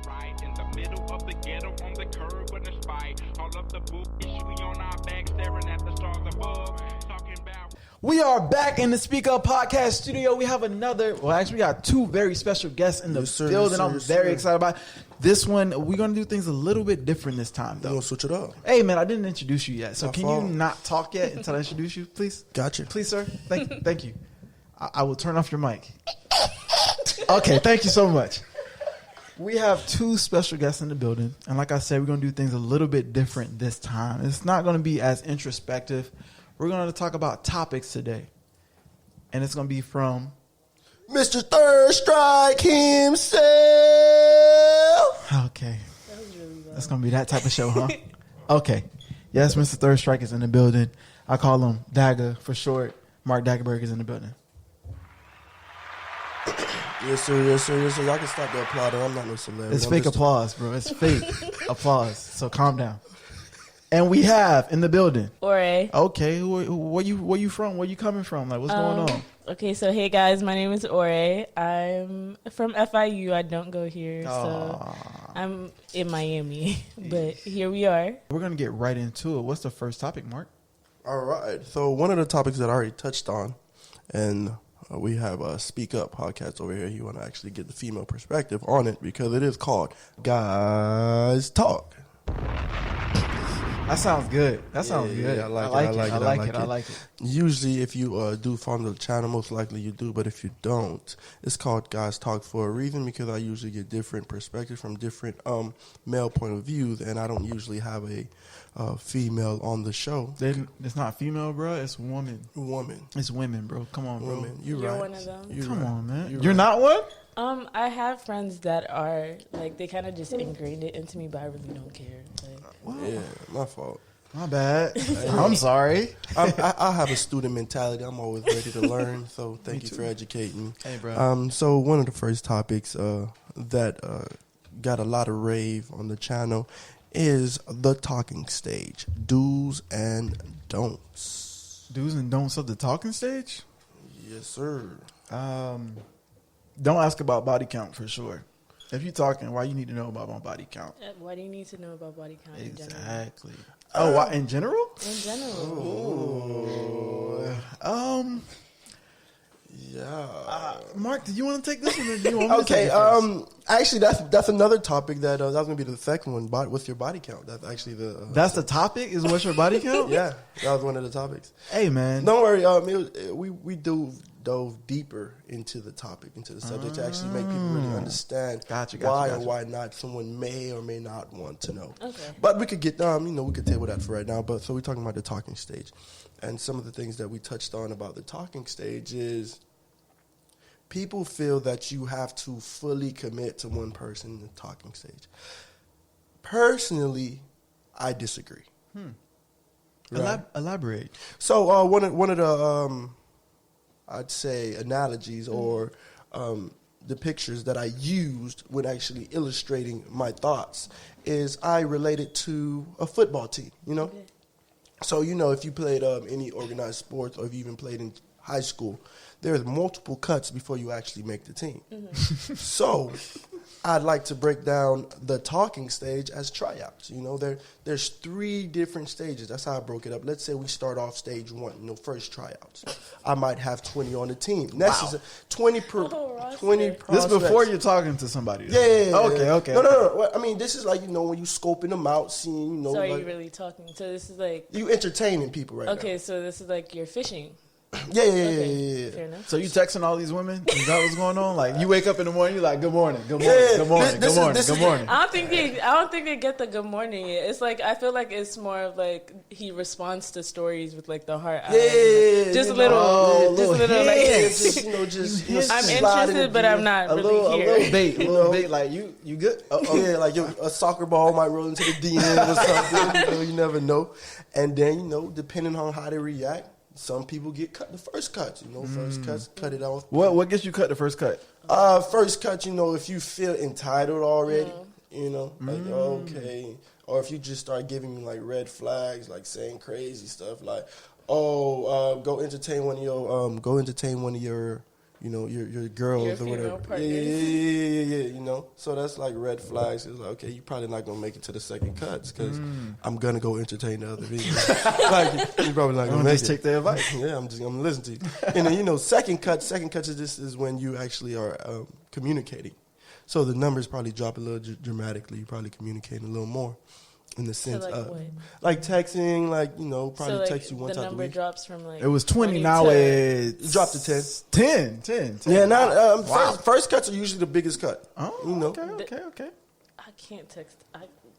right in the middle of the ghetto on the curb with a spike. All of the bullshit we on our back staring at the stars above. Talking about. We are back in the SpeakUp podcast studio. We have we got two very special guests in the building. I'm very excited about this one. We're going to do things a little bit different this time, though. We're going to switch it up. Hey, man, I didn't introduce you yet. So My can fault. you not talk yet until I introduce you, please? Gotcha. Please, sir. Thank you. I will turn off your mic. Okay, thank you so much. We have two special guests in the building. And like I said, we're going to do things a little bit different this time. It's not going to be as introspective. We're going to talk about topics today. And it's going to be from Mr. 3rdStrike himself. Okay. That's going to be that type of show, huh? Okay. Yes, Mr. 3rdStrike is in the building. I call him Dagger for short. Mark Daggerberg is in the building. Yes, sir. Y'all can stop the applauding. I'm not no celebrity. It's fake applause, bro. It's fake applause. So calm down. And we have in the building. Ore. Okay. Where you from? Where you coming from? Like, what's going on? Okay, so hey guys, my name is Ore. I'm from FIU. I don't go here, so I'm in Miami. But here we are. We're going to get right into it. What's the first topic, Mark? All right. So one of the topics that I already touched on, and we have a Speak Up podcast over here. You want to actually get the female perspective on it because it is called Guys Talk. That sounds good. That sounds good. Yeah, I like it. Usually, if you do follow the channel, most likely you do. But if you don't, it's called Guys Talk for a reason because I usually get different perspectives from different male point of views, and I don't usually have a female on the show. It's not female, bro. It's woman. Woman. It's women, bro. Come on, bro. You're right. One of them. Come on, man. You're not one? I have friends that are like they kind of just ingrained it into me, but I really don't care. Like, Yeah, my fault. My bad. I'm sorry. I have a student mentality. I'm always ready to learn. So thank you for educating me. Hey, bro. So one of the first topics that got a lot of rave on the channel is the talking stage. Do's and don'ts. Do's and don'ts of the talking stage? Yes, sir. Don't ask about body count for sure. If you're talking, why you need to know about my body count? why do you need to know about body count in general? Exactly. Oh, why, in general? In general. Yeah. Mark, do you want to take this one or do you want me to Okay. take it first? Actually, that's another topic that was going to be the second one. What's your body count? That's actually the. That's the topic. Is what's your body count? Yeah, that was one of the topics. Hey, man. Don't worry. We dove deeper into the topic, into the subject, to actually make people really understand why or why not someone may or may not want to know. Okay. But we could get we could table that for right now. But so we're talking about the talking stage, and some of the things that we touched on about the talking stage is people feel that you have to fully commit to one person in the talking stage. Personally, I disagree. Right. Elaborate. So one of the I'd say analogies or the pictures that I used when actually illustrating my thoughts is I related to a football team, Okay. So, if you played any organized sports or if you even played in high school, there's multiple cuts before you actually make the team. Mm-hmm. So I'd like to break down the talking stage as tryouts. There's 3 different stages. That's how I broke it up. Let's say we start off stage 1, first tryouts. I might have 20 on the team. Next is 20 prospects. This before you're talking to somebody. Yeah. Okay. No. I mean, this is like, when you scoping them out, seeing, So are like, you really talking? So this is like you entertaining people right now. Okay, so this is like you're fishing. Yeah. Fair enough. So you texting all these women? Is that what's going on? Like you wake up in the morning, you're like, good morning. This I don't think they get the good morning. It's like I feel like it's more of like he responds to stories with like the heart. Just a little like. I'm interested, but I'm not really here. A little bait. Like you good? Yeah, like a soccer ball might roll into the DM or something. You never know. And then depending on how they react. Some people get cut the first cut, first cuts, cut it off. What gets you cut the first cut? First cut, if you feel entitled already, like, okay. Or if you just start giving me like red flags, like saying crazy stuff like, go entertain one of your your girls or whatever. Yeah. So that's like red flags. It's like, okay, you're probably not gonna make it to the second cuts because I'm gonna go entertain the other people. Like you're probably not gonna make just take their advice. Yeah, I'm gonna listen to you. And then second cuts is when you actually are communicating. So the numbers probably drop a little dramatically. You probably communicate a little more. In the sense like of what? like texting, probably so text you one time a week. The number drops from like it was 20, now it's dropped to 10. 10. Yeah, now wow. first cuts are usually the biggest cut. Oh, okay. I can't text.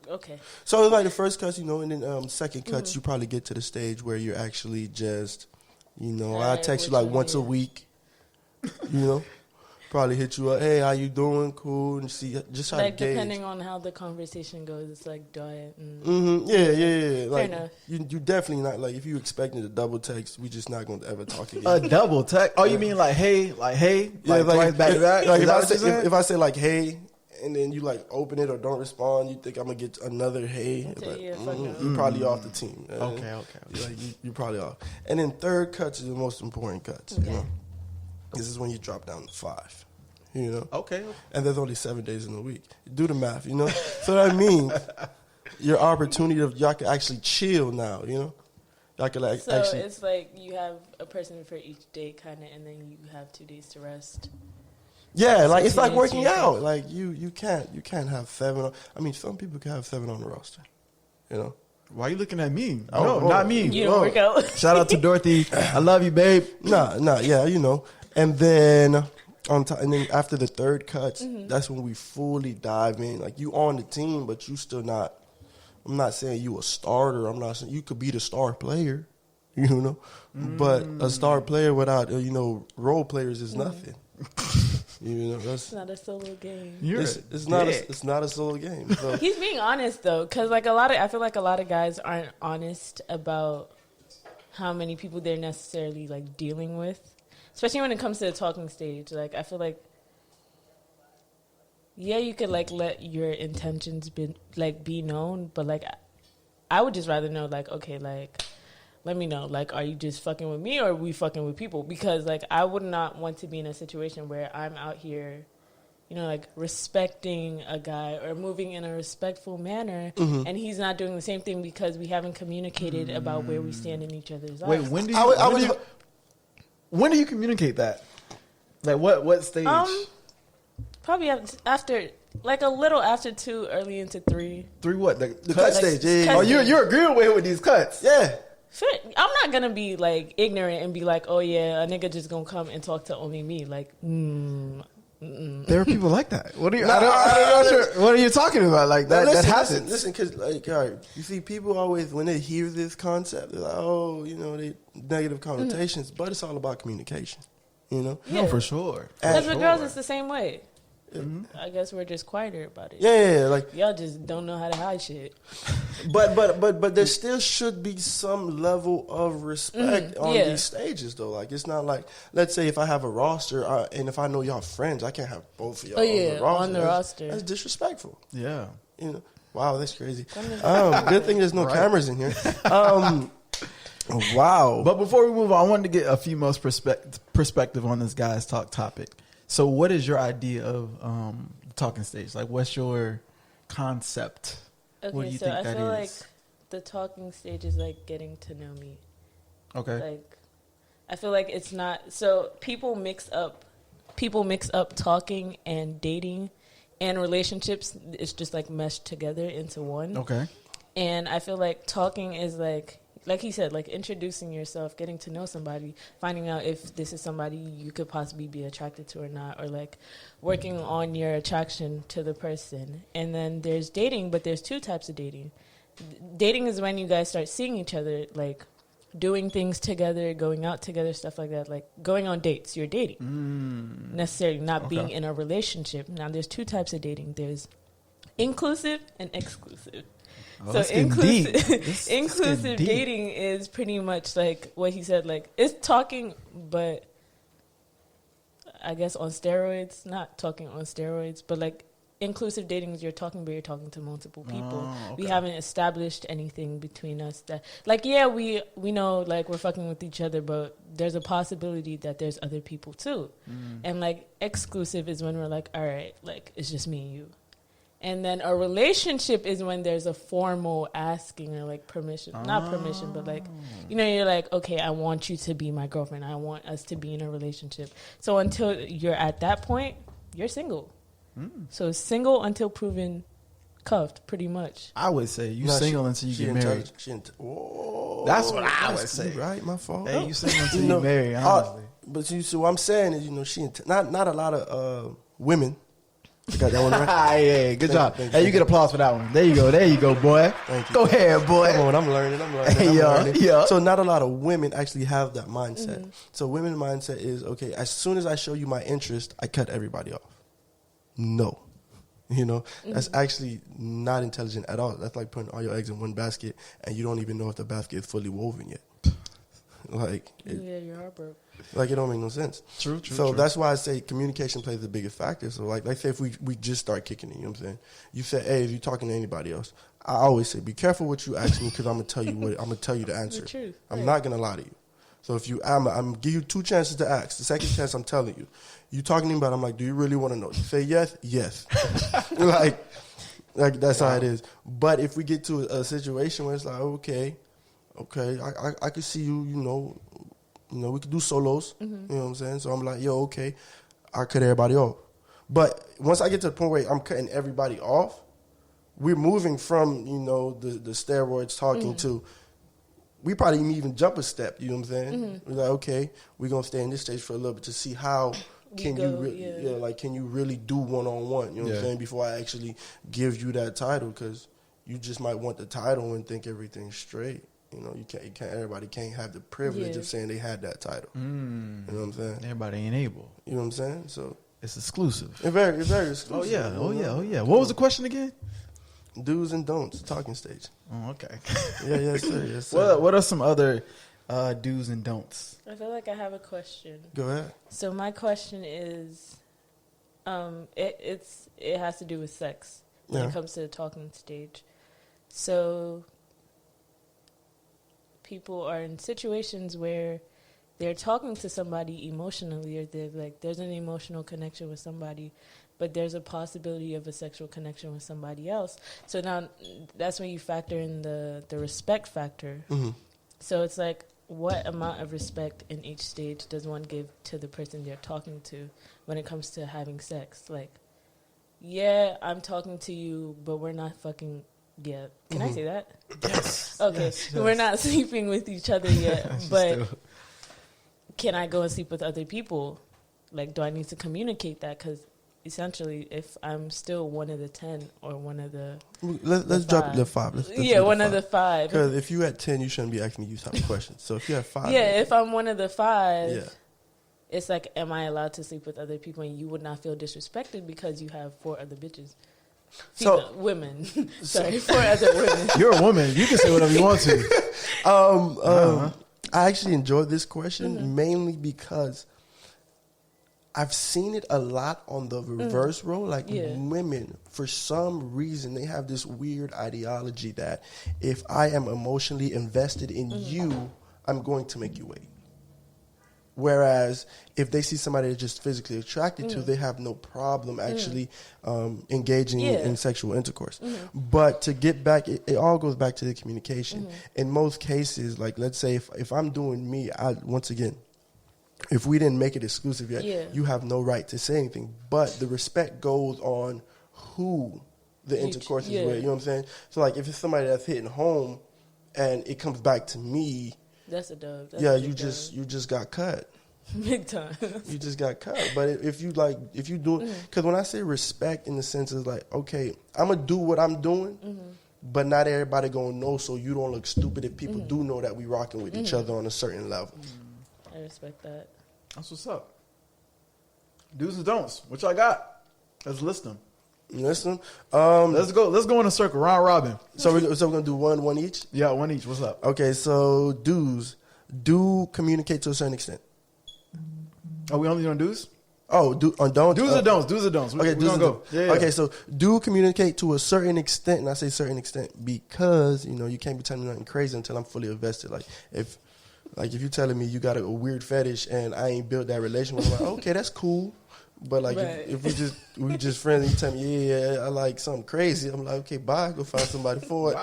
Okay. So it's like the first cuts, and then second cuts, you probably get to the stage where you're actually just, I text you like once a week, Probably hit you up, hey, how you doing? Cool, and see just how to gauge. Depending on how the conversation goes, it's like diet. Yeah. Like, fair enough. You definitely not like if you expecting a double text, we just not going to ever talk again. A double text? Oh, you mean like hey, yeah, like twice back to back? Like if I say like hey, and then you like open it or don't respond, you think I'm gonna get another hey? Like, you're probably off the team. Okay. Like you're probably off. And then third cuts is the most important cuts. Okay. This is when you drop down to 5. Okay. And there's only 7 days in a week. Do the math, So that means your opportunity of y'all can actually chill now, Y'all can actually. It's like you have a person for each day, kind of, and then you have 2 days to rest. Yeah, like it's like working out. Like you can't have 7. Some people can have 7 on the roster, Why are you looking at me? No, not me. You don't work out. Shout out to Dorothy. I love you, babe. Nah, yeah, And then and then after the third cuts, that's when we fully dive in. Like you on the team, but you still not. I'm not saying you a starter. I'm not saying you could be the star player, But a star player without role players is nothing. It's not a solo game. It's not a solo game. So. He's being honest though, because I feel like a lot of guys aren't honest about how many people they're necessarily like dealing with, especially when it comes to the talking stage. Like I feel like, yeah, you could like let your intentions be known, but like I would just rather know like, okay, like let me know, like, are you just fucking with me or are we fucking with people? Because like I would not want to be in a situation where I'm out here, like respecting a guy or moving in a respectful manner, and he's not doing the same thing because we haven't communicated about where we stand in each other's Wait, eyes. when do you communicate that? Like what stage? Probably after, like a little after 2, early into 3. 3 what? The cut stage. Yeah. Oh, you're agreeing with these cuts? Yeah. I'm not gonna be like ignorant and be like, oh yeah, a nigga just gonna come and talk to only me. Like, there are people like that. What are you? I don't know. What are you talking about? Like that? That happens. Listen, because like, all right, you see, people always when they hear this concept, they're like, oh, they negative connotations, but it's all about communication. No, for sure. Because with girls, it's the same way. I guess we're just quieter about it. Yeah, like y'all just don't know how to hide shit. But there still should be some level of respect on these stages, though. Like it's not like, let's say if I have a roster and if I know y'all friends, I can't have both of y'all on the roster. That's disrespectful. Yeah. Wow, that's crazy. Good thing there's no cameras in here. Wow. But before we move on, I wanted to get a few most perspective on this guy's talk topic. So what is your idea of the talking stage? Like, what's your concept? Okay, what do you so think I that feel is? like the talking stage is like getting to know me. Okay. Like, I feel like it's not, so people mix up talking and dating and relationships. It's just like meshed together into one. Okay. And I feel like talking is like he said, like introducing yourself, getting to know somebody, finding out if this is somebody you could possibly be attracted to or not, or like working on your attraction to the person. And then there's dating, but there's 2 types of dating. Dating is when you guys start seeing each other, like doing things together, going out together, stuff like that, like going on dates. You're dating, necessarily not being in a relationship. Now, there's 2 types of dating. There's inclusive and exclusive. Oh, so inclusive dating is pretty much like what he said, like it's talking, but I guess on steroids, not talking on steroids, but like inclusive dating is you're talking to multiple people. Oh, okay. We haven't established anything between us that, like, yeah, we know, like, we're fucking with each other, but there's a possibility that there's other people too. And like exclusive is when we're like, all right, like it's just me and you. And then a relationship is when there's a formal asking or like permission, not permission, but like, you know, you're like, okay, I want you to be my girlfriend. I want us to be in a relationship. So until you're at that point, you're single. So single until proven cuffed, pretty much. I would say you single until you get married. That's what I would say. Right, my fault. Hey, you single until you get married, honestly. But you see, what I'm saying is, you know, not a lot of women. You got that one right? Yeah, good job. Hey, you get applause for that one. There you go, boy. Thank you. Go ahead, boy. Come on, I'm learning. Hey, yeah. So not a lot of women actually have that mindset. So women's mindset is, okay, as soon as I show you my interest, I cut everybody off. No. You know, that's actually not intelligent at all. That's like putting all your eggs in one basket and you don't even know if the basket is fully woven yet. Like, your heart broke. Like, it don't make no sense. True. So that's why I say communication plays the biggest factor. So, like, let's say if we just start kicking it, you know what I'm saying? You say, hey, if you're talking to anybody else, I always say, be careful what you ask me because I'm gonna tell you the answer. The truth. I'm not gonna lie to you. So if I'm gonna give you 2 chances to ask. The second chance, I'm telling you. You talking to me about, I'm like, do you really want to know? You say yes, yes. like that's how it is. But if we get to a situation where it's like, okay, I can see you, you know, we could do solos, you know what I'm saying? So I'm like, yo, okay, I cut everybody off. But once I get to the point where I'm cutting everybody off, we're moving from, you know, the steroids talking to, we probably even jump a step, you know what I'm saying? We're like, okay, we're going to stay in this stage for a little bit to see how can you really do one-on-one, you know what I'm saying, before I actually give you that title, because you just might want the title and think everything's straight. You know, you can't. Everybody can't have the privilege of saying they had that title. You know what I'm saying? Everybody ain't able. You know what I'm saying? So it's exclusive. It's very exclusive. Oh yeah. What was the question again? Do's and don'ts, talking stage. Oh, okay. Yes, sir. What are some other do's and don'ts? I feel like I have a question. Go ahead. So my question is, it has to do with sex when it comes to the talking stage. So people are in situations where they're talking to somebody emotionally, or there's an emotional connection with somebody, but there's a possibility of a sexual connection with somebody else. So now that's when you factor in the respect factor. So it's like, what amount of respect in each stage does one give to the person they're talking to when it comes to having sex? Like, yeah, I'm talking to you, but we're not fucking yet. Can I say that? Yes. Okay. Yes. We're not sleeping with each other yet, but can I go and sleep with other people? Like, do I need to communicate that? Because essentially, if I'm still one of the 10 or one of the... Let's drop it to 5. Let's one of the 5. Because if you at 10, you shouldn't be asking me these type of questions. So if you have 5... Yeah, if I'm one of the 5, it's like, am I allowed to sleep with other people? And you would not feel disrespected because you have 4 other bitches. Women. Sorry, 4 other women. You're a woman. You can say whatever you want to. I actually enjoyed this question mainly because I've seen it a lot on the reverse role. Like women, for some reason, they have this weird ideology that if I am emotionally invested in you, I'm going to make you wait. Whereas if they see somebody they're just physically attracted to, they have no problem actually engaging in sexual intercourse. But to get back, it all goes back to the communication. In most cases, like let's say if I'm doing me, once again, if we didn't make it exclusive yet, you have no right to say anything. But the respect goes on who the intercourse is with. You know what I'm saying? So like if it's somebody that's hitting home and it comes back to me, that's a dub. You just got cut. Big time. You just got cut. But if you do, because when I say respect in the sense is like, okay, I'm gonna do what I'm doing, but not everybody gonna know, so you don't look stupid if people do know that we rocking with each other on a certain level. I respect that. That's what's up. Do's and don'ts. What y'all got? Let's list them. Listen, let's go in a circle, round robin. So we're gonna do one each. Yeah, one each. What's up? Okay, so do's. Do communicate to a certain extent. Are we only doing do's? Oh, don't. Do's or don'ts. Do's or don'ts. Okay, We're gonna go. Yeah. Okay, so do communicate to a certain extent, and I say certain extent because you can't be telling me nothing crazy until I'm fully invested. Like if you're telling me you got a weird fetish and I ain't built that relationship, I'm like, okay, that's cool. But like Right. if we just friends and you tell me, yeah, I like something crazy, I'm like, okay, bye, go find somebody for it.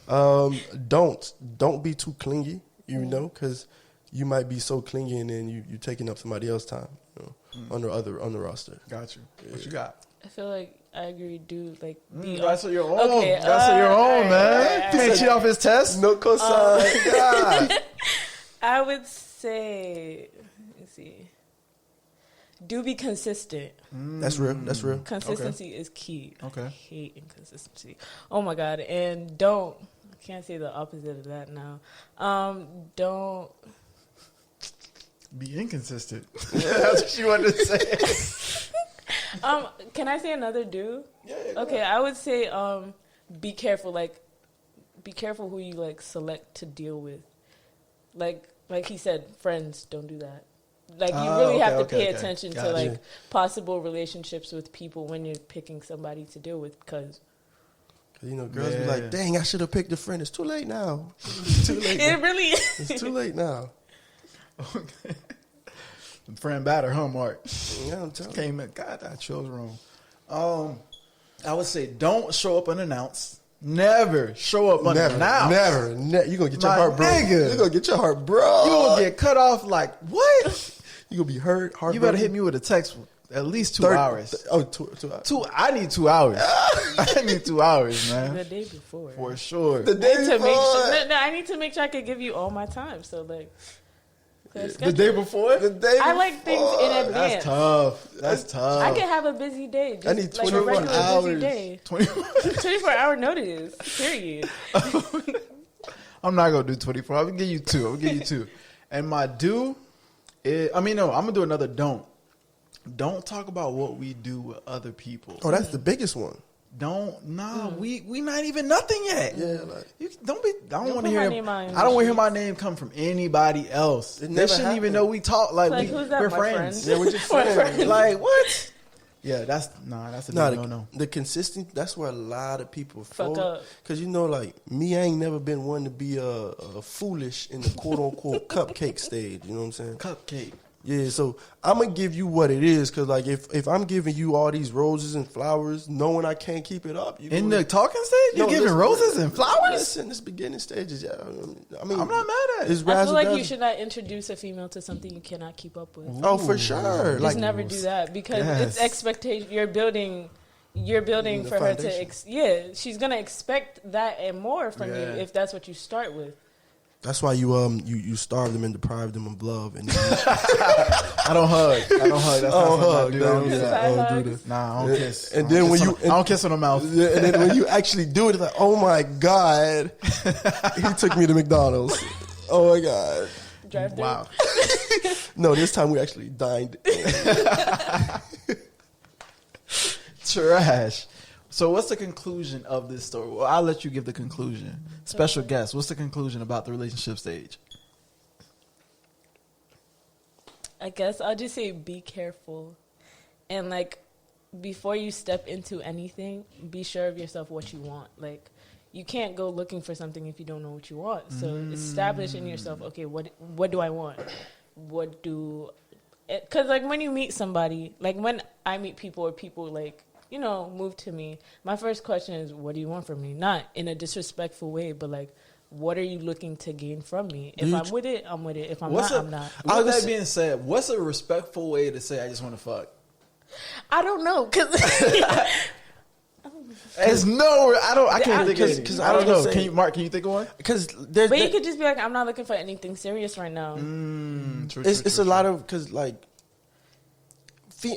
Wow. Don't be too clingy, because you might be so clingy and then you taking up somebody else's time, on the roster. Got you. What you got? I feel like I agree. Do like be That's what your own. Okay, That's what your own, alright, man. alright, Can't cheat off his test. No cosign. God. I would say, let's see. Do be consistent. That's real. That's real. Consistency is key. Okay. I hate inconsistency. Oh my god! And I can't say the opposite of that now. Don't Be inconsistent. That's what you wanted to say. Can I say another do? Yeah. Okay, I would say be careful. Like, be careful who you select to deal with. Like he said, friends, don't do that. Like, you really have to pay attention to Gotcha. possible relationships with people when you're picking somebody to deal with, because Girls be like, dang, I should have picked a friend. It's too late now. it really is. It's too late now. Friend batter, huh, Mark? Yeah, I'm telling you. Came in. God, I chose wrong. I would say don't show up unannounced. Never show up unannounced. Never. You're going to get your My heart broke. nigga. You're going to get your heart broke. You will get cut off like, what? You're going to be hurt, heartbroken. You better hit me with a text at least 2 hours. Two hours. I need 2 hours. I need 2 hours, man. The day before. For sure. The day To make before. sure, no, I need to make sure I can give you all my time. So The day before? The day I like things in before. advance. That's tough. I can have a busy day. Just I need like a 24 regular hours. busy day. 24-hour notice. Period. I'm not going to do 24. I'm going to give you two. And my do is, I'm going to do another don't. Don't talk about what we do with other people. Oh, that's the biggest one. We not even nothing yet. Yeah, like You don't be. I don't want put to my hear. name out in I don't want to the hear my name come from anybody else. It They never shouldn't even happened. know we talk. Like, Like, who's that? we're My friends. friend? Yeah, we're just My friends. friend. Like what? Yeah, that's a no. the consistent. That's where a lot of people Fuck fall. up. Because like me, I ain't never been one to be foolish in the quote unquote cupcake stage. You know what I'm saying? Cupcake. Yeah, so I'm gonna give you what it is, because like if I'm giving you all these roses and flowers, knowing I can't keep it up, In the talking stage, you giving roses and flowers? Listen, this beginning stages, yeah. I mean, I'm not mad at it. It's I feel like you razzle-dazzle. should not introduce a female to something you cannot keep up with. Oh, for sure. Just Like never do that, because Yes. it's expectation. You're building The for her foundation. to she's gonna expect that and more from you Yeah. if that's what you start with. that's why you starve them and deprive them of love, and then I don't hug. That's I not don't something hug. I do. I don't do Yeah, that. I don't Hugs. do this. Nah, I don't kiss. And I then don't when kiss you- on- I don't kiss on the mouth. Yeah, and then when you actually do it, it's like, oh my god, he took me to McDonald's. Oh my god. Drive through. Wow. No, this time we actually dined. Trash. So what's the conclusion of this story? Well, I'll let you give the conclusion. Special guest, what's the conclusion about the relationship stage? I guess I'll just say be careful. And before you step into anything, be sure of yourself what you want. Like, you can't go looking for something if you don't know what you want. So establish in yourself, okay, what do I want? Because when you meet somebody, when I meet people or people move to me, my first question is, what do you want from me? Not in a disrespectful way, but what are you looking to gain from me? If I'm with it, I'm with it. If I'm not, I'm not. With that being said, what's a respectful way to say I just want to fuck? I don't know, because There's no, I can't think of it. because I don't know. say- Can you think of one? Because there's but you could just be like, I'm not looking for anything serious right now. it's a lot of because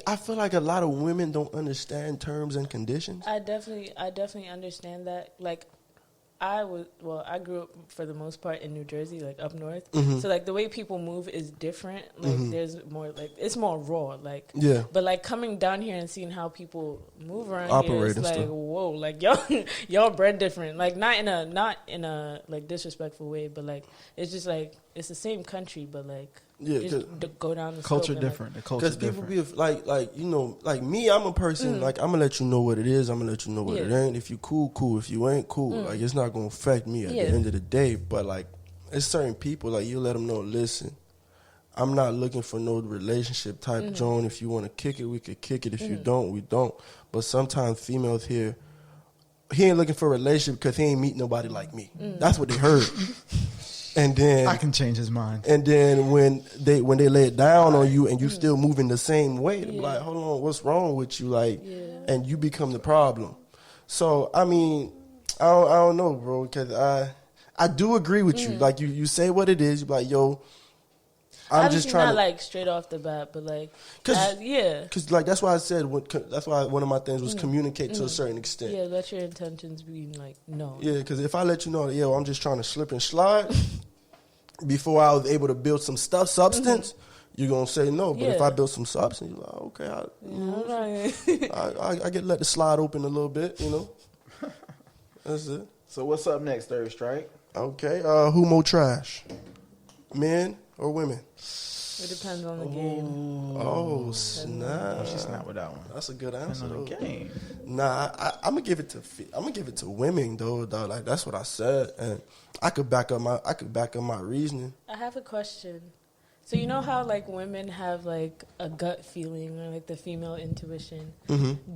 I feel like a lot of women don't understand terms and conditions. I definitely understand that. I grew up for the most part in New Jersey, up north. Mm-hmm. So the way people move is different. There's more it's more raw. Yeah. But coming down here and seeing how people move around here, Operate it's and stuff. whoa, y'all bred different. Not in a disrespectful way, but it's just it's the same country, but like Yeah, just go down the Culture scope and, different. The culture because people different. be like you know, like me, I'm a person like I'm gonna let you know what it is. I'm gonna let you know what it Yeah. ain't. If you cool. If you ain't cool, like it's not gonna affect me at the end of the day. But like, it's certain people like you let them know. Listen, I'm not looking for no relationship type, Joan. If you want to kick it, we could kick it. If you don't, we don't. But sometimes females here, he ain't looking for a relationship because he ain't meet nobody like me. That's what they heard. And then I can change his mind. And then when they lay it down on you and you still moving the same way, they be like, hold on, what's wrong with you? Like, and you become the problem. So I mean, I don't know, bro, because I do agree with you. Like you say what it is. You be like, yo, I'm obviously just trying not to like straight off the bat, but like, yeah, because like that's why I said that's why one of my things was communicate to a certain extent. yeah, let your intentions be like no. Yeah, because if I let you know, I'm just trying to slip and slide before I was able to build some substance, you're gonna say no. But if I build some substance, you're like, okay, I get let the slide open a little bit, you know. That's it. So what's up next, Third Strike? Okay, who more trash, men or women? It depends on the game. Oh snap! She snapped with that one. That's a good answer. On the Though. game. Nah, I'm gonna give it to women though. Dog. Like that's what I said, and I could back up my reasoning. I have a question. So you know how like women have like a gut feeling or like the female intuition.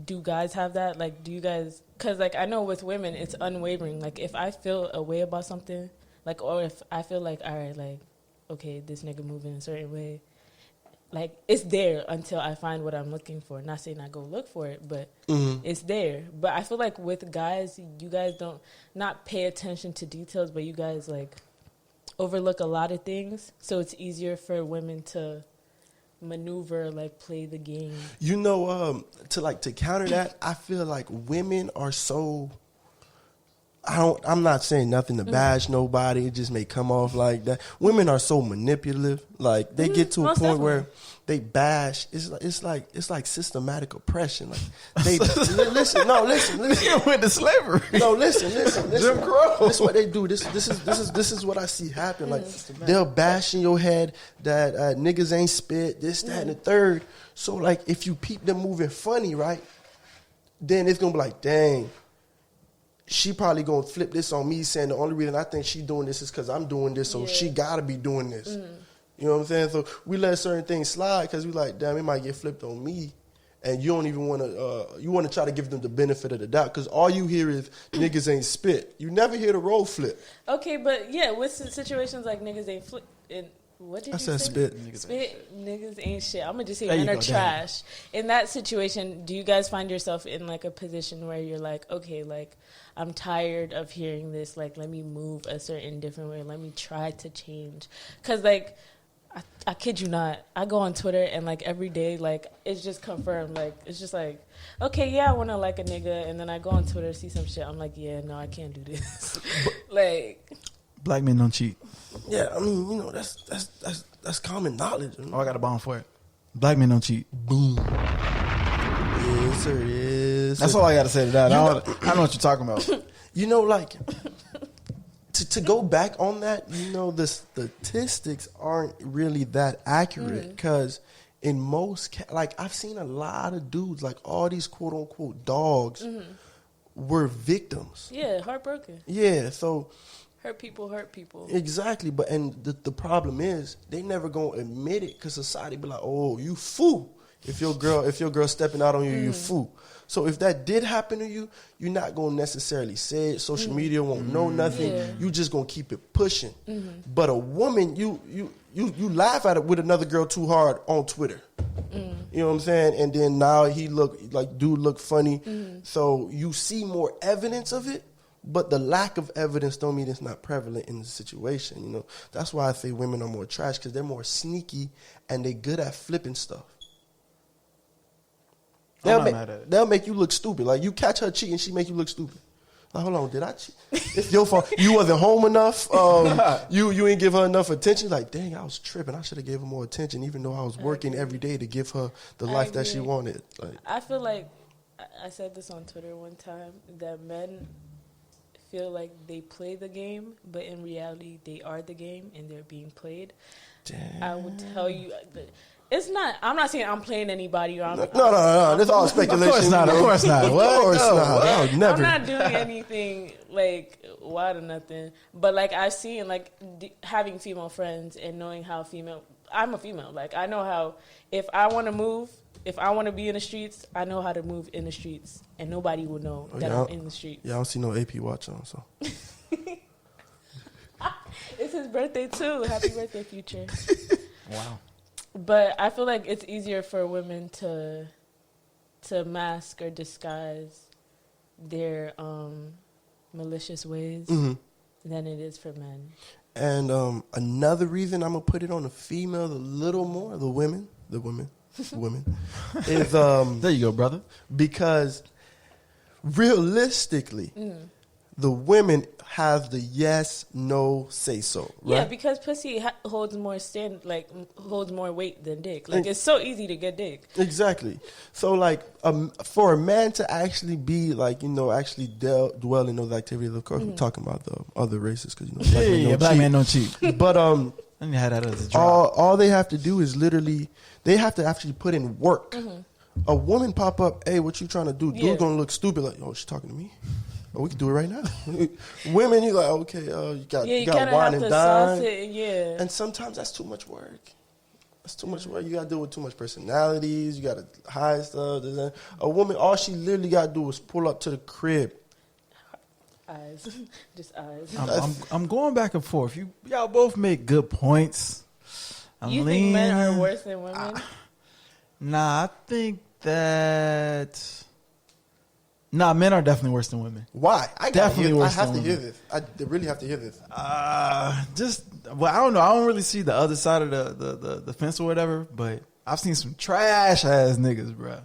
Do guys have that? Like, do you guys? Because like I know with women it's unwavering. Like if I feel a way about something, like or if I feel like all right, like okay, this nigga moving a certain way, like it's there until I find what I'm looking for. Not saying I go look for it, but it's there. But I feel like with guys, you guys don't not pay attention to details, but you guys like overlook a lot of things, so it's easier for women to maneuver, like play the game. You know, to counter that, I feel like women are so. I'm not saying nothing to bash nobody. It just may come off like that. Women are so manipulative. Like they get to a most point definitely. where they bash. It's like systematic oppression. Like they listen. You went to slavery. No, listen. Jim Crow. This is what they do. This is what I see happen. Like they'll bash in your head that niggas ain't spit, this, that, and the third. So like if you peep them moving funny, right? Then it's gonna be like, dang, she probably gonna flip this on me, saying the only reason I think she doing this is because I'm doing this, so she gotta be doing this. You know what I'm saying? So we let certain things slide because we like, damn, it might get flipped on me. And you don't even want to, you want to try to give them the benefit of the doubt because all you hear is niggas ain't spit. You never hear the role flip. Okay, but yeah, with situations like niggas ain't flip. What did I you said say? spit. Niggas ain't shit. I'm gonna just say There you men are go, trash. In that situation, do you guys find yourself in like a position where you're like, okay, like I'm tired of hearing this. Like, let me move a certain different way. Let me try to change. Cause like, I kid you not, I go on Twitter and like every day, like it's just confirmed. Like it's just like, okay, yeah, I want to like a nigga, and then I go on Twitter, see some shit. I'm like, yeah, no, I can't do this. Like, Black men don't cheat. Yeah, I mean, you know, that's common knowledge. You know? Oh, I got a bomb for it. Black men don't cheat. Boom. Yes, sir. Yes. That's all I got to say to that. I know what you're talking about. You know, like to go back on that, you know, the statistics aren't really that accurate because in most, like I've seen a lot of dudes, like all these quote unquote dogs, were victims. yeah, heartbroken. Yeah, so Hurt people. exactly. But and the problem is they never gonna admit it because society be like, oh, you fool. If your girl stepping out on you, you fool. So if that did happen to you, you're not gonna necessarily say it. Social media won't know nothing. Yeah. You just gonna keep it pushing. But a woman, you laugh at it with another girl too hard on Twitter. You know what I'm saying? And then now dude look funny. So you see more evidence of it. But the lack of evidence don't mean it's not prevalent in the situation, you know. That's why I say women are more trash because they're more sneaky and they're good at flipping stuff. They'll make you look stupid. Like you catch her cheating, she make you look stupid. Like, hold on, did I cheat? It's your fault. You wasn't home enough. You ain't give her enough attention. Like, dang, I was tripping. I should have gave her more attention, even though I was working every day to give her the life that she wanted. Like, I feel like I said this on Twitter one time that men feel like they play the game, but in reality, they are the game and they're being played. Damn. I would tell you, it's not. I'm not saying I'm playing anybody. Or No. That's all speculation. Of course not. Of course not. What? Of course No, not. what? I would never. I'm not doing anything like wild or nothing. But like I've seen like having female friends and knowing how I'm a female. Like I know how if I want to move, if I want to be in the streets, I know how to move in the streets, and nobody will know that I'm in the streets. Yeah, I don't see no AP watch on. So it's his birthday too. Happy birthday, Future. Wow. But I feel like it's easier for women to mask or disguise their malicious ways than it is for men. And another reason I'm gonna put it on the female a little more, the women, is There you go, brother. because realistically, the women have the yes no say so. Right? Yeah, because pussy holds more weight than dick. Like it's so easy to get dick. Exactly. So, like, for a man to actually be like, actually dwell in those activities. Of course, we're talking about the other races because Black men don't cheat. But I need to have that as a drop. all they have to do is literally they have to actually put in work. A woman pop up, hey, what you trying to do? Yeah. Dude's gonna look stupid like, oh, she's talking to me. Oh, we can do it right now. Women, you like, okay, you got wine and dine. Yeah. And sometimes that's too much work. That's too much work. You got to deal with too much personalities. You got to hide stuff. A woman, all she literally got to do is pull up to the crib. Eyes. Just eyes. I'm going back and forth. Y'all both make good points. You think men are worse than women? Nah, I think that... Nah, men are definitely worse than women. Why? Definitely worse I have to than hear women. this. I really have to hear this. I don't know. I don't really see the other side of the fence or whatever, but I've seen some trash ass niggas, bro.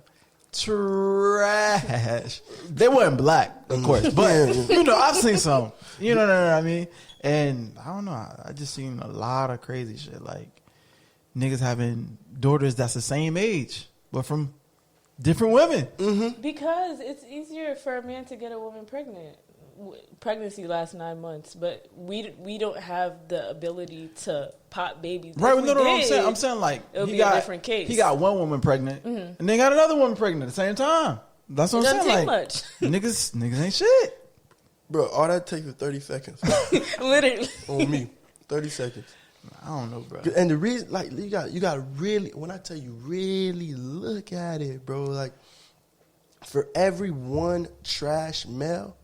Trash. They weren't black, of course, but I've seen some. You know what I mean? And I don't know. I just seen a lot of crazy shit, like niggas having daughters that's the same age, but from different women. Because it's easier for a man to get a woman pregnant. Pregnancy lasts 9 months, but we don't have the ability to pop babies. Right? If we No. did, I'm saying like it would be a different case. He got one woman pregnant, and then got another woman pregnant at the same time. That's what It I'm doesn't saying. take Like much. niggas ain't shit. Bro, all that takes is 30 seconds Literally. on me. 30 seconds. I don't know, bro. And the reason, like, you got to really, when I tell you, really look at it, bro. Like, for every one trash male,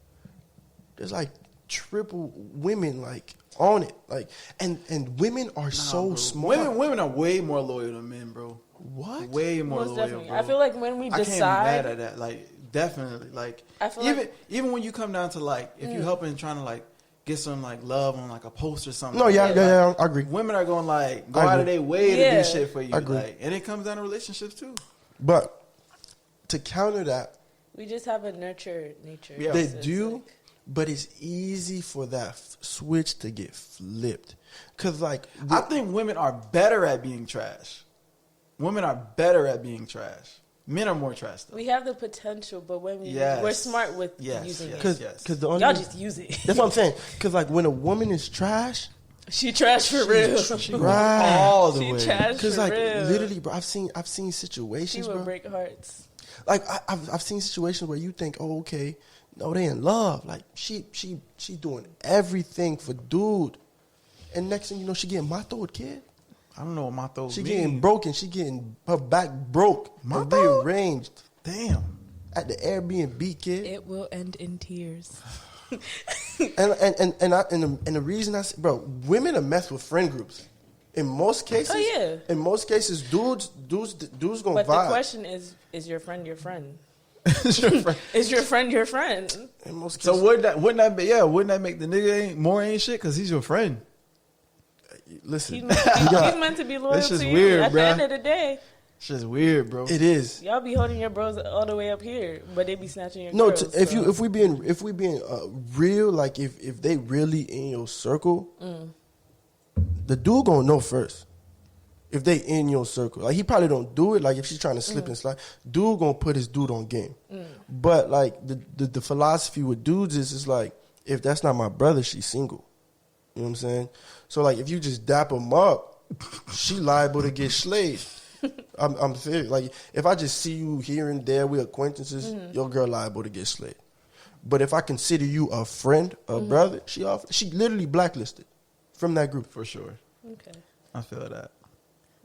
there's like triple women like on it. Like, and women are so smart. Women are way more loyal than men, bro. What? Way more Most loyal, definitely. bro. I feel like when we I can't be decide, mad at that. Like, definitely. Like, I feel even when you come down to like, if you helping trying to like get some like love on like a post or something. No, yeah, like, I agree. Women are going like go I out of agree. their way to Yeah. do shit for you. I agree. Like, and it comes down to relationships too. But to counter that, we just have a nurture nature. Yeah. they So it's do, like- but it's easy for that switch to get flipped. Because, like, I think women are better at being trash. Women are better at being trash. Men are more trash though. we have the potential, but when Yes. we're smart with Yes, using yes. it. because the only Y'all just use it. that's what I'm saying. Because, like, when a woman is trash, She trash for real. right? All the She way. trash Because, for like, real. literally, bro, I've seen She situations, would bro. break hearts. Like, I've seen situations where you think, oh, okay, no, they in love. Like, she doing everything for dude, and next thing you know, she getting mathoed, kid. I don't know what my throat She mean. getting broken. She getting her back broke. Mathoed? Rearranged Damn. at the Airbnb, kid. It will end in tears. And the reason I say, bro, women are messed with friend groups. In most cases, Oh, yeah. In most cases, dudes gonna But vibe. the question is your friend your friend? It's your friend. Is your friend your friend? In most So cases, wouldn't that make the nigga ain't shit because he's your friend? listen, He's you meant, got- he's meant to be loyal That's to just you. weird, At bruh. the end of the day, Shit's weird, bro. it is. y'all be holding your bros all the way up here, but they be snatching your No, girls. if we being real, like if they really in your circle, the dude gonna know first. If they in your circle, like he probably don't do it. Like if she's trying to slip and slide, dude gonna put his dude on game. But like the philosophy with dudes is like if that's not my brother, she's single. You know what I'm saying? So like, if you just dap him up, she liable to get slayed. I'm serious. Like, if I just see you here and there, we acquaintances, your girl liable to get slayed. But if I consider you a friend, a brother, she literally blacklisted from that group. For sure. Okay. I feel that. Okay.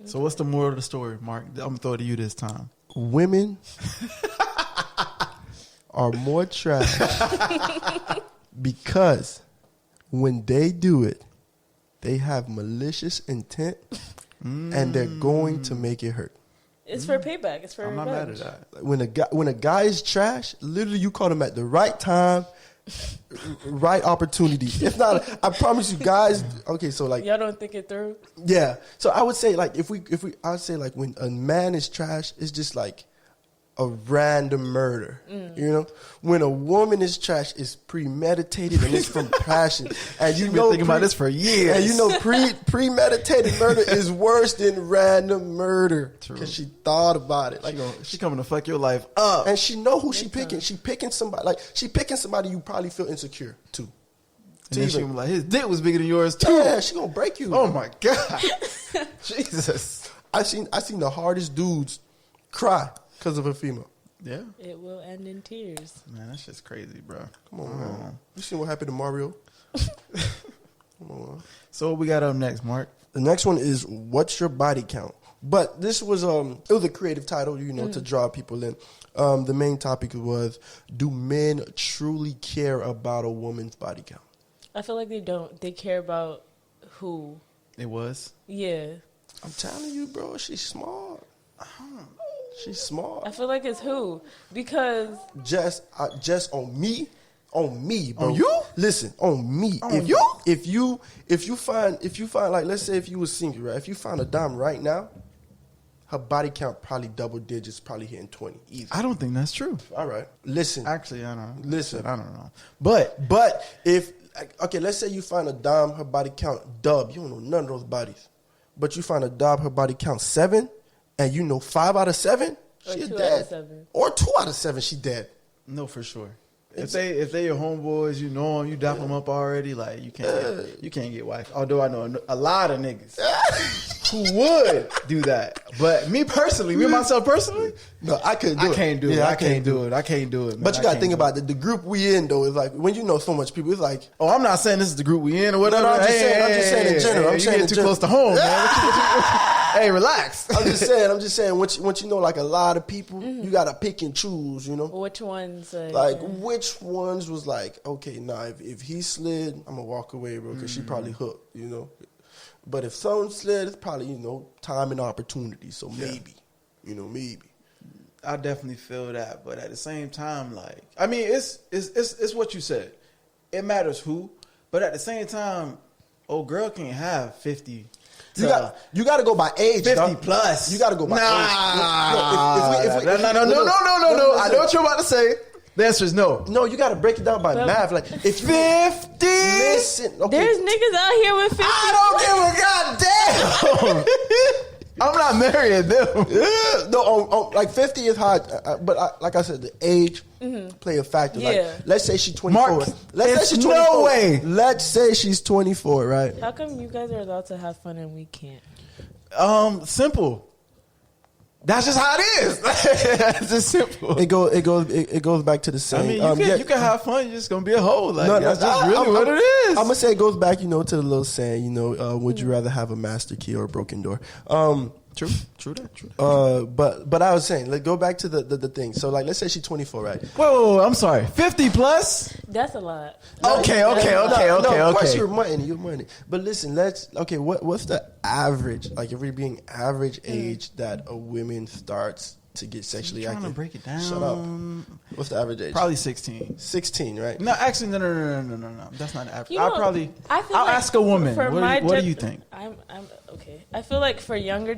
So what's the moral of the story, Mark? I'm going to throw it to you this time. Women are more trash because when they do it, they have malicious intent and they're going to make it hurt. It's for payback. It's for I'm revenge. not mad at that. When a guy is trash, literally you caught him at the right time, right opportunity. If not, I promise you guys. Okay, so like, Y'all don't think it through? yeah. So I would say like I would say like when a man is trash, it's just like a random murder. You know, when a woman is trash, it's premeditated and it's from passion. And you You've know, been thinking about this for years. and you know, premeditated murder is worse than random murder True. because she thought about it. Like, She coming to fuck your life up. and she know who she picking. She picking somebody you probably feel insecure to. And then she gonna be like, his dick was bigger than yours too. Yeah, she gonna break you. Oh my God. Jesus. I seen the hardest dudes cry because of a female. Yeah. It will end in tears. Man, that's just crazy, bro. Come on, man. You seen what happened to Mario? Come on, man. So what we got up next, Mark? The next one is what's your body count? But this was it was a creative title, you know, to draw people in. The main topic was, do men truly care about a woman's body count? I feel like they don't. They care about who. It was. Yeah. I'm telling you, bro, she's smart. She's smart. I feel like it's who. Because Just on me, bro. On you? Listen, on me. On you? If you find like, let's say if you was single, right? If you find a dime right now, her body count probably double digits, probably hitting 20. Easy. I don't think that's true. All right. Listen. Actually, I don't know. Listen. I don't know. But if okay, let's say you find a dime, her body count dub. You don't know none of those bodies. But you find a dub, her body count 7, and you know 5 out of 7, Or she's 2 dead. out of 7. Or 2 out of 7, she dead. No, for sure. If they your homeboys, you know them, you dap them up already. Like you can't get wife. Although I know a lot of niggas who would do that, but me myself personally, No, I couldn't do it. I can't do it. I can't do it. I can't do it. Man. But you got to think about it. The group we in, though, is like, when you know so much people, it's like, Oh, I'm not saying this is the group we in or whatever. No, I'm just saying in general. I'm you saying get in too general. close to home, man. Hey, relax. I'm just saying, once you know, like, a lot of people, you got to pick and choose, you know? which ones? Like, which ones was like, okay, nah, if he slid, I'm going to walk away, bro, because she probably hooked, you know? But if someone slid, it's probably, you know, time and opportunity. So maybe, you know, maybe. I definitely feel that, but at the same time, like, I mean, it's what you said. It matters who, but at the same time, old girl can't have 50. You got to go by age. 50 dog. plus. You got to go by age. No. I know what you're about to say. The answer is no. No, you got to break it down by math. Like, if you 50. listen, okay, There's niggas out here with 50. I don't give a goddamn. I'm not marrying them. yeah, no, like 50 is hard, but like I said, the age play a factor. Yeah. Like, let's say she's 24. Mark, let's it's say she's 24. no way. Let's say she's 24, right? How come you guys are allowed to have fun and we can't? Simple. That's just how it is. That's just simple. It goes back to the same. I mean, you can have fun. You're just gonna be a hoe. Like that's just really what it is. I'm gonna say it goes back, you know, to the little saying, you know, would you rather have a master key or a broken door? True that. But I was saying, let's go back to the thing. So like, let's say she's 24, right? Whoa, I'm sorry. 50 plus. That's a lot. Okay. No, of course you're money. But listen, what's the average? Like, if we're being average age that a woman starts to get sexually I'm active. trying to break it down. Shut up. What's the average age? Probably 16. 16, right? No, actually, no. That's not the average. You know, I'll ask a woman. What do you think? I'm okay. I feel like for younger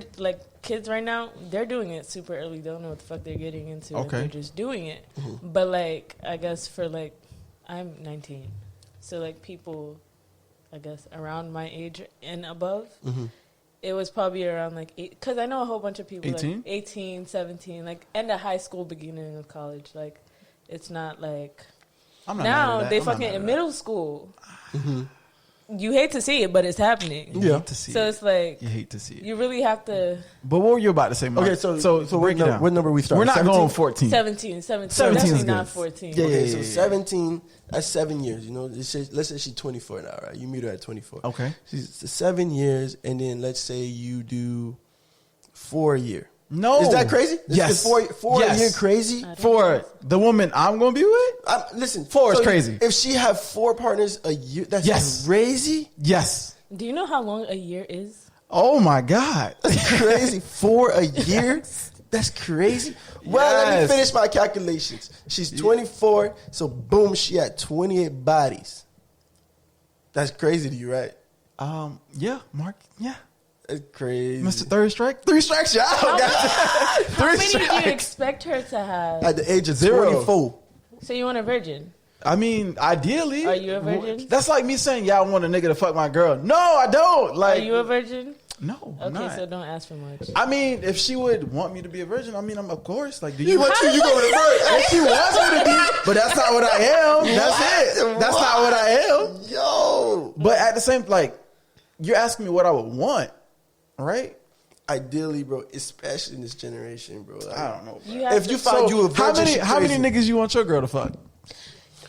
kids right now, they're doing it super early. They don't know what the fuck they're getting into. Okay. They're just doing it. But like, I guess for like, I'm 19, so like people, I guess around my age and above. It was probably around like 8, because I know a whole bunch of people 18? like 18, 17, like end of high school, beginning of college. Like, it's not like I'm not mad now at that. they I'm not fucking mad in at middle school. You hate to see it, but it's happening. You hate to see So it. it's like You hate to see it. you really have to. But what were you about to say, Mike? Okay, so break it down. what number we start? We're not 17? going 14. 17. 17 is Definitely good. not 14. Yeah, Okay, yeah, so yeah. 17, that's 7 years. You know, let's say she's 24 now, right? You meet her at 24. Okay. She's 7 years, and then let's say you do 4 a year. No. Is that crazy? Yes. Is four Yes. a year crazy? For the woman I'm going to be with? Listen, 4 is crazy. If she have 4 partners a year, that's Yes. crazy. Yes. Do you know how long a year is? Oh, my God. That's crazy. 4 a year? That's crazy. Well, let me Yes. finish my calculations. She's 24, so boom, she had 28 bodies. That's crazy to you, right? Yeah, Mark. Yeah. That's crazy. Mr. 3rd Strike. 3 strikes, y'all. How Three many do you strikes. expect her to have? At the age of 0. 24. So you want a virgin? I mean, ideally. Are you a virgin? That's like me saying, yeah, I want a nigga to fuck my girl. No, I don't. Are Like, you a virgin? no, I'm Okay, not. so don't ask for much. I mean, if she would want me to be a virgin, I mean, I'm of course. Like, do You you? want you go revert. If she wants me to be, but that's not what I am. That's it. That's not what I am. Yo. But at the same, like, you're asking me what I would want, right? Ideally, bro, especially in this generation, bro. Like, I don't know. You have if you to- find you a virgin, how many crazy. niggas you want your girl to fuck?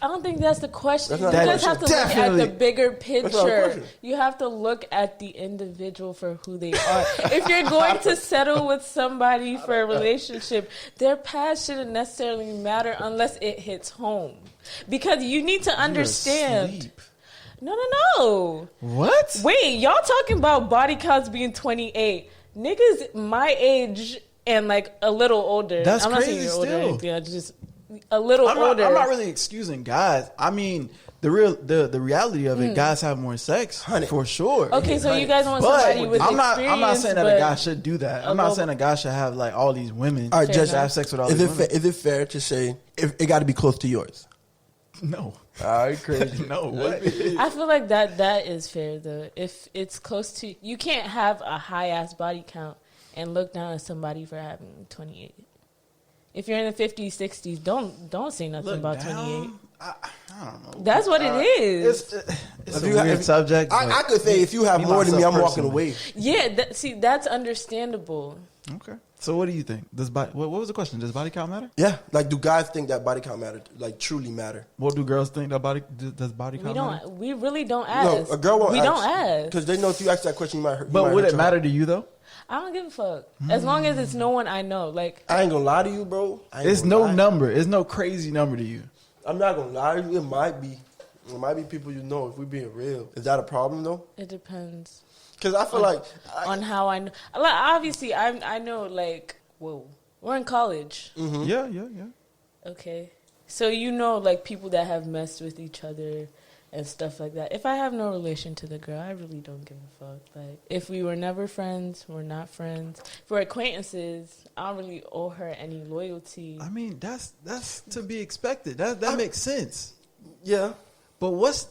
I don't think that's the question. That's not You the just have to question. look at Definitely. the bigger not the picture. question. You have to look at the individual for who they are. If you're going to settle with somebody for a relationship, their past shouldn't necessarily matter unless it hits home. Because you need to understand. Asleep. No. What? Wait, y'all talking about body counts being 28. Niggas my age and like a little older. That's I'm not saying crazy you're older. still. or anything, I'm just a little I'm older. not really excusing guys. I mean, the reality of it, guys have more sex for sure. Okay, so you guys want But somebody with I'm not experience. saying that but a guy should do that. I'm not saying a guy should have like all these women. All right, Fair just enough. have sex with all is these it women. is it fair to say if it got to be close to yours? No. All right, crazy. No, what? I feel like that is fair though. If it's close to, you can't have a high ass body count and look down at somebody for having 28. If you're in the 50s, 60s, don't say nothing Look about down, 28. I don't know. That's what it is. It's If a you weird have- subject. I but- could say if you have Me, more than me, I'm myself walking personally. away. Yeah, that's understandable. Okay. So what do you think? Does body? What was the question? Does body count matter? Yeah, like do guys think that body count matter? Like truly matter? What do girls think that body? Does body count We matter? don't. We really don't ask. No, a girl won't. We don't ask. because they know if you ask that question, you might hurt. you But might would hurt it your matter heart. to you though? I don't give a fuck as long as it's no one I know. Like I ain't gonna lie to you, bro. I ain't It's gonna no lie. number. It's no crazy number to you. I'm not gonna lie to you. It might be. It might be people you know. If we're being real, is that a problem though? it depends Because I feel like on how I know. Like obviously, I know. Like whoa, we're in college. Yeah. Okay, so you know, like people that have messed with each other and stuff like that. If I have no relation to the girl, I really don't give a fuck. Like if we were never friends, we're not friends. If we're acquaintances, I don't really owe her any loyalty. I mean, that's to be expected. That makes sense. yeah. But what's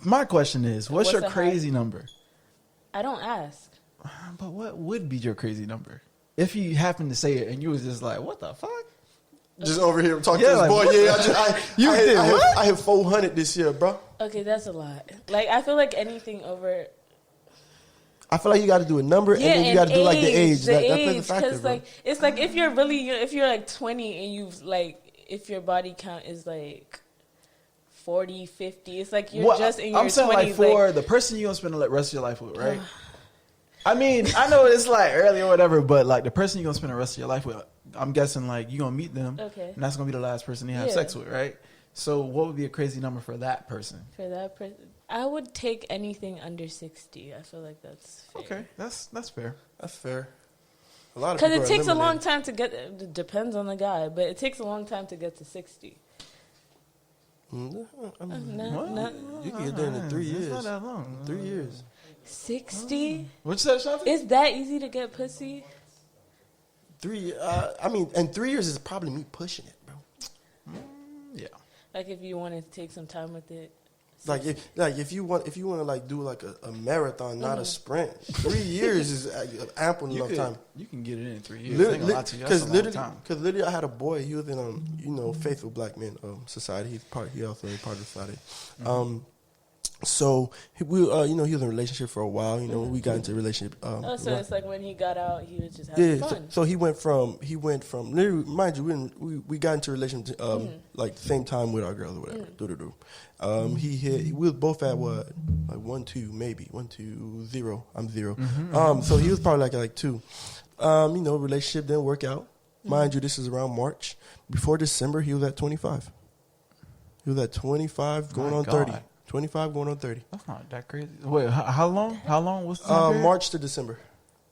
my question is, what's your What's the crazy number? I don't ask. But what would be your crazy number if you happen to say it and you was just like, what the fuck? Just over here talking Yeah, to this like, boy. what Yeah, the- You did what? I hit 400 this year, bro. Okay, that's a lot. Like I feel like anything over. I feel like you got to do a number and then you got to do like the age. That plays a factor, Because bro. like it's like if you're really if you're like 20 and you've like if your body count is like 40, 50, it's like you're What- just in your I'm saying 20s. like for the person you're gonna spend the rest of your life with, right? I mean, I know it's like early or whatever, but like the person you're gonna spend the rest of your life with, I'm guessing like you're gonna meet them, Okay. and that's gonna be the last person you have Yeah. sex with, right? So what would be a crazy number for that person? for that person, I would take anything under 60. I feel like that's fair. Okay, that's fair. That's fair. A lot of Because people it are takes a long eliminated. time to get. It depends on the guy, but it takes a long time to get to 60. I mean, Not you can get there in 3 It's years. not that long. 3 years. 60. What you said, Shanti? Is that easy to get pussy? 3. I mean, and 3 years is probably me pushing it, bro. Yeah. Like if you wanted to take some time with it, Like if you want to like do like a marathon, not a sprint. 3 years is ample enough time. You can get it in 3 years. Because literally, I had a boy. He was in Faithful Black Men Society. He also in part of the society. So he was in a relationship for a while. We got into a relationship. So it's like when he got out, he was just having fun. So he went from literally, mind you, we got into a relationship like same time with our girl or whatever. We was both at what, like 1, 2, maybe 1, 2, 0. I'm 0. So he was probably like 2. Relationship didn't work out. Mind you, this is around March. Before December, he was at 25. He was at 25, going on 30. 25 going on 30. That's not that crazy. Wait, how long? How long was the March to December.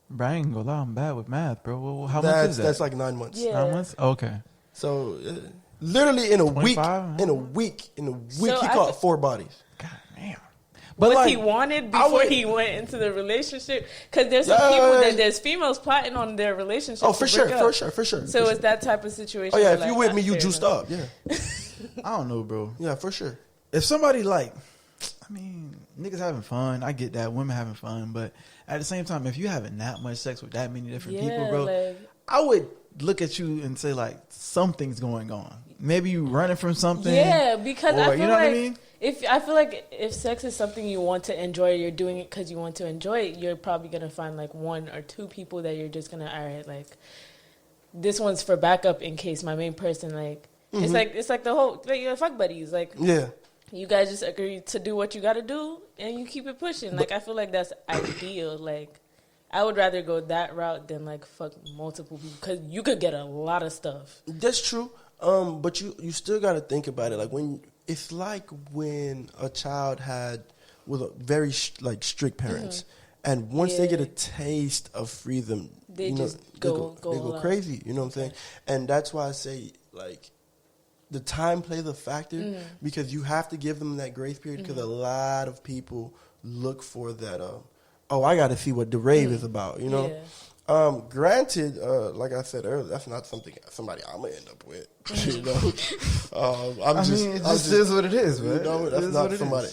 Bro, I ain't gonna lie, I'm bad with math, bro. Well, how much is that? That's like 9 months. Yeah. 9 months? Okay. So literally in a 25? week, So he caught 4 bodies. God damn. But What he wanted before he went into the relationship? Because there's some people there's females plotting on their relationship. Oh, for sure. So it's that type of situation. Oh yeah, if you with me, you juiced up. Yeah. I don't know, bro. Yeah, for sure. If somebody niggas having fun, I get that. Women having fun, but at the same time, if you having that much sex with that many different people, bro, I would look at you and say like something's going on. Maybe you running from something. Yeah, because I feel what I mean? if sex is something you want to enjoy, you're doing it because you want to enjoy it. You're probably gonna find like 1 or 2 people that you're just gonna, all right, like this one's for backup in case my main person it's like the whole fuck buddies You guys just agree to do what you got to do, and you keep it pushing. Like, I feel like that's ideal. Like, I would rather go that route than, like, fuck multiple people. Because you could get a lot of stuff. That's true. But you still got to think about it. Like, it's like when a child with a very, strict parents. And once they get a taste of freedom, they go crazy. You know what I'm saying? And that's why I say, like, the time plays a factor because you have to give them that grace period because a lot of people look for that. I got to see what the rave is about, Yeah. Granted, like I said earlier, that's not something somebody I'm gonna end up with. It just is what it is, man. That's not somebody.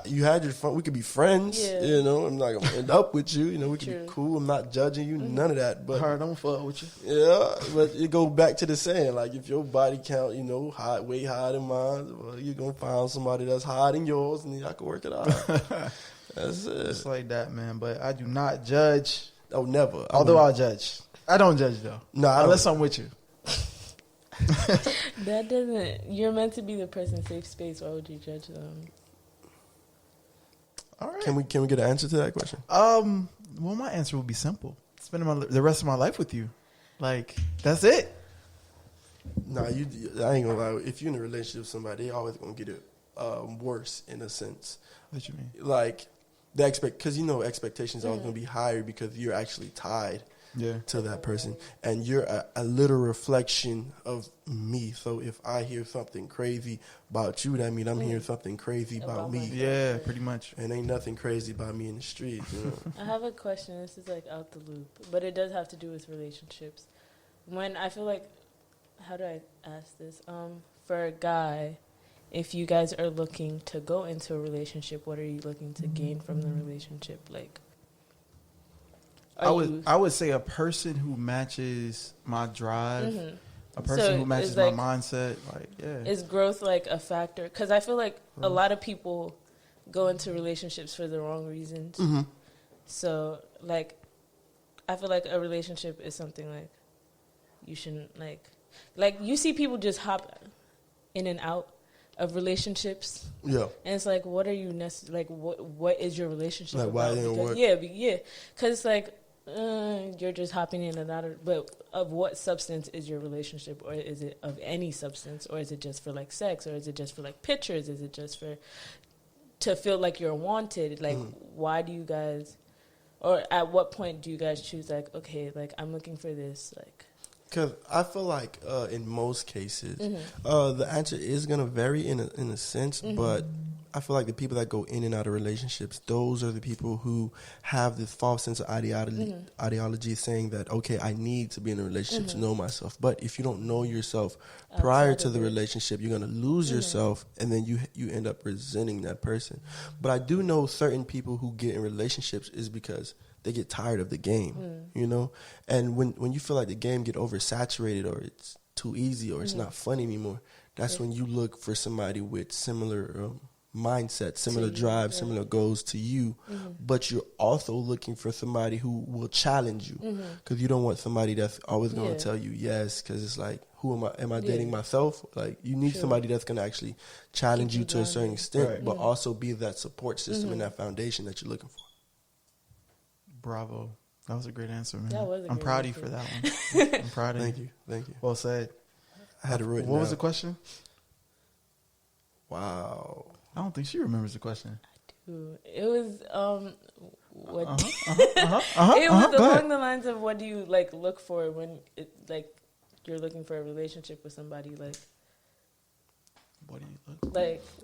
You had your fun. We could be friends. Yeah. I'm not gonna end up with you. We could be cool. I'm not judging you. None of that. But I'm gonna fuck with you. Yeah, but it goes back to the saying, like if your body count, way higher than mine, well, you're gonna find somebody that's higher than yours, and y'all can work it out. That's it. It's like that, man. But I do not judge. Oh, never. Although I'll judge. I don't judge, though. No, unless I'm with you. That doesn't... You're meant to be the person's safe space. Why would you judge them? All right. Can we get an answer to that question? Well, my answer would be simple. Spending the rest of my life with you. Like, that's it. Nah, I ain't gonna lie. If you're in a relationship with somebody, they always gonna get it worse in a sense. What you mean? Like, because expectations are always gonna be higher because you're actually tied to that person, and you're a little reflection of me. So if I hear something crazy about you, that means I'm hearing something crazy about me. Yeah, pretty much. And ain't nothing crazy about me in the street. I have a question. This is like out the loop, but it does have to do with relationships. When I feel like, how do I ask this? For a guy, if you guys are looking to go into a relationship, what are you looking to gain from the relationship? Like, I would say a person who matches my drive, a person who matches my mindset. Like, is growth like a factor? Because I feel like a lot of people go into relationships for the wrong reasons. So, like, I feel like a relationship is something like you shouldn't like you see people just hop in and out of relationships. Yeah. And it's like, what are you what is your relationship like, about? Why it didn't work? Yeah. Because it's like, you're just hopping in and out of, but of what substance is your relationship? Or is it of any substance? Or is it just for like sex? Or is it just for like pictures? Is it just for to feel like you're wanted? Like, why do you guys, or at what point do you guys choose like, okay, like I'm looking for this, like? Because I feel like in most cases, the answer is going to vary in a sense, but I feel like the people that go in and out of relationships, those are the people who have this false sense of ideology saying that, okay, I need to be in a relationship to know myself. But if you don't know yourself prior to the relationship, you're going to lose yourself, and then you end up resenting that person. But I do know certain people who get in relationships is because they get tired of the game, you know? And when you feel like the game get oversaturated, or it's too easy, or it's not fun anymore, that's when you look for somebody with similar mindset, similar drive, similar goals to you, but you're also looking for somebody who will challenge you, because you don't want somebody that's always going to tell you yes, because it's like, who am I? Am I dating myself? Like, you need somebody that's going to actually challenge you to a certain extent, but also be that support system and that foundation that you're looking for. Bravo. That was a great answer, man. I'm proud of you for that one. I'm proud of you. Thank you. Well said. I had it written What was down. the question? Wow. I don't think she remembers the question. It was what It it was along the lines of, what do you like look for when you're looking for a relationship with somebody? Like, what do you look?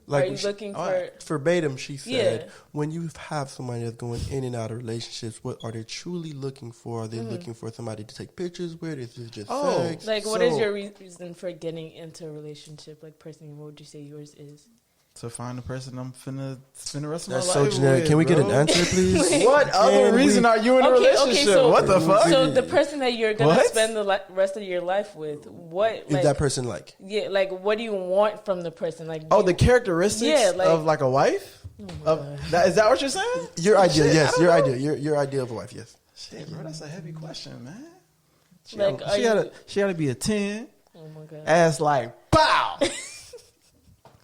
Like, are you looking for verbatim? She said, when you have somebody that's going in and out of relationships, what are they truly looking for? Are they looking for somebody to take pictures with? Is it just sex? Like, what is your reason for getting into a relationship? Like, personally, what would you say yours is? To find the person I'm finna spend the rest of That's my so life generic. with, Can we get bro. an answer, please? What other reason are you in a relationship? so, what the fuck? So the person that you're gonna What? spend the rest of your life with, what Is that person like? Yeah, like, what do you want from the person? Like, The characteristics of like a wife? Is that what you're saying? Your idea, Shit, yes. I Your don't know. idea. Your idea of a wife, yes. Shit, bro, that's a heavy question, man. She gotta be a 10. Oh my god. Ass like, pow!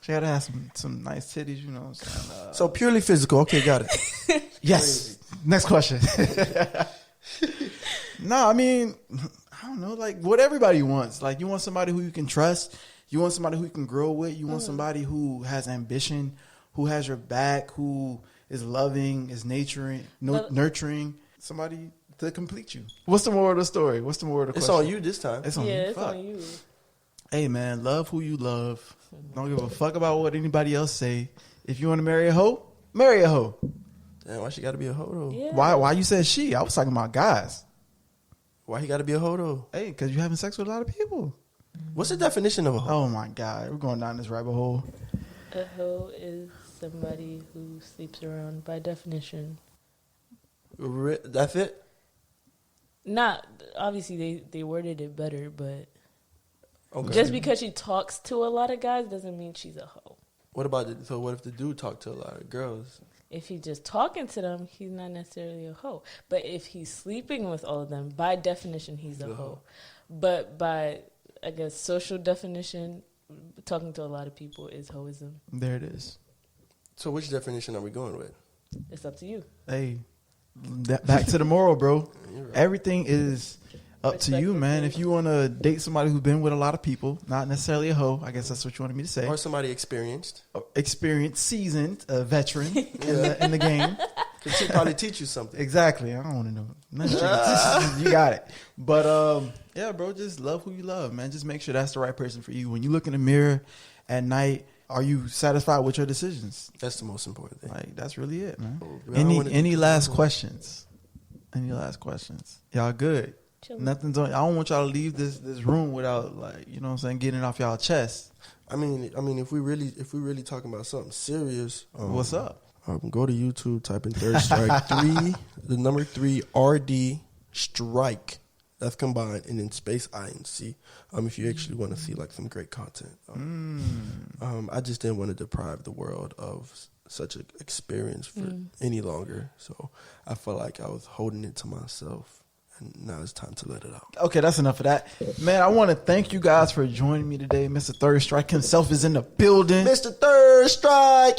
She gotta have some nice titties, you know what I'm saying? So purely physical. Okay, got it. Yes. Next question. No, I mean, I don't know, like what everybody wants. Like, you want somebody who you can trust. You want somebody who you can grow with. You want somebody who has ambition, who has your back, who is loving, is nurturing. Somebody to complete you. What's the moral of the story? What's the moral of the It's question? on you this time. It's on you. It's Fuck. on you. Hey, man, love who you love. Don't give a fuck about what anybody else say. If you want to marry a hoe, marry a hoe. Damn, why she got to be a hoe though? Yeah. Why you said she? I was talking about guys. Why he got to be a hoe though? Hey, because you're having sex with a lot of people. What's the definition of a hoe? Oh, my God. We're going down this rabbit hole. A hoe is somebody who sleeps around, by definition. That's it? Not obviously they worded it better, but Okay. just because she talks to a lot of guys doesn't mean she's a hoe. What if the dude talked to a lot of girls? If he's just talking to them, he's not necessarily a hoe. But if he's sleeping with all of them, by definition, he's a hoe. But by, I guess, social definition, talking to a lot of people is hoism. There it is. So which definition are we going with? It's up to you. Hey, back to the moral, bro. You're right. Everything is up to you, man. If you want to date somebody who's been with a lot of people, not necessarily a hoe, I guess that's what you wanted me to say. Or somebody experienced. Experienced, seasoned, a veteran in the game. Could she probably teach you something? Exactly. I don't want to know. Nothing. You got it. But yeah, bro, just love who you love, man. Just make sure that's the right person for you. When you look in the mirror at night, are you satisfied with your decisions? That's the most important thing. Like, that's really it, man. I don't wanna- Any last questions? Any last questions? Y'all good? Chill. Nothing's on. I don't want y'all to leave this room without, like, you know what I'm saying, getting it off y'all chest. I mean, if we really talking about something serious, What's up? Go to YouTube, type in 3rd Strike 3 RD Strike. That's combined, and then space INC. If you actually want to see like some great content, I just didn't want to deprive the world of such an experience for any longer. So I felt like I was holding it to myself, and now it's time to let it out. Okay, that's enough of that. Man, I want to thank you guys for joining me today. Mr. 3rd Strike himself is in the building. Mr. 3rd Strike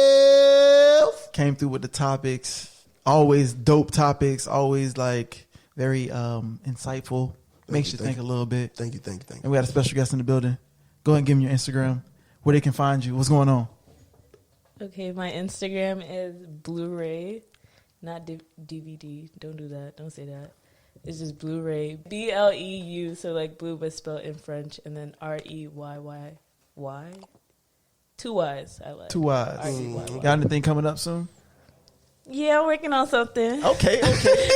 himself Came through with the topics. Always dope topics. Always like very insightful. Makes you think a little bit. Thank you. And we got a special guest in the building. Go ahead and give them your Instagram, where they can find you. What's going on? Okay, my Instagram is Blu-ray, not DVD. Don't do that. Don't say that. It's just Blu-ray. BLEU, so like blue but spelled in French, and then REYY. Too wise. I like. Too wise. RTY. Got anything coming up soon? Yeah, I'm working on something. Okay.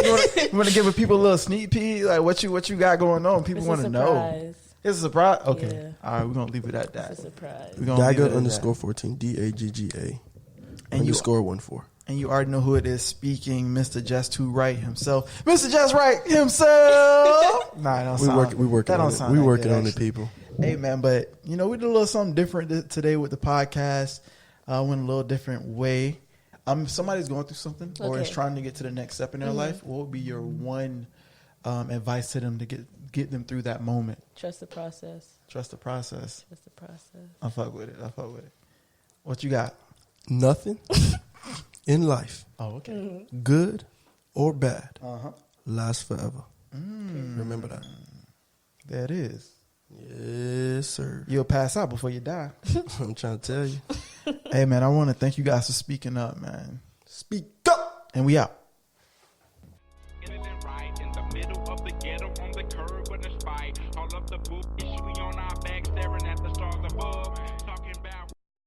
You want to give people a little sneak peek, like what you got going on? People want to know. It's a surprise. Okay. Yeah. All right, we're gonna leave it at that. It's a surprise. Dagga _14 DAGGA and _14. And you already know who it is speaking, Mr. Just Too Right himself. Mr. Just Right himself. Nah, don't sound. We working on it. We working on it, people. Hey man, but we did a little something different today with the podcast. Went a little different way. Somebody's going through something or is trying to get to the next step in their life. What would be your one advice to them to get them through that moment? Trust the process. Trust the process. Trust the process. I fuck with it. What you got? Nothing in life, okay. good or bad, Uh-huh. lasts forever. Remember that. There it is. Yes, sir. You'll pass out before you die. I'm trying to tell you. Hey, man, I want to thank you guys for speaking up, man. Speak up. And we out. Right in the middle of the ghetto on the curb with a spike. All of the bullshit we on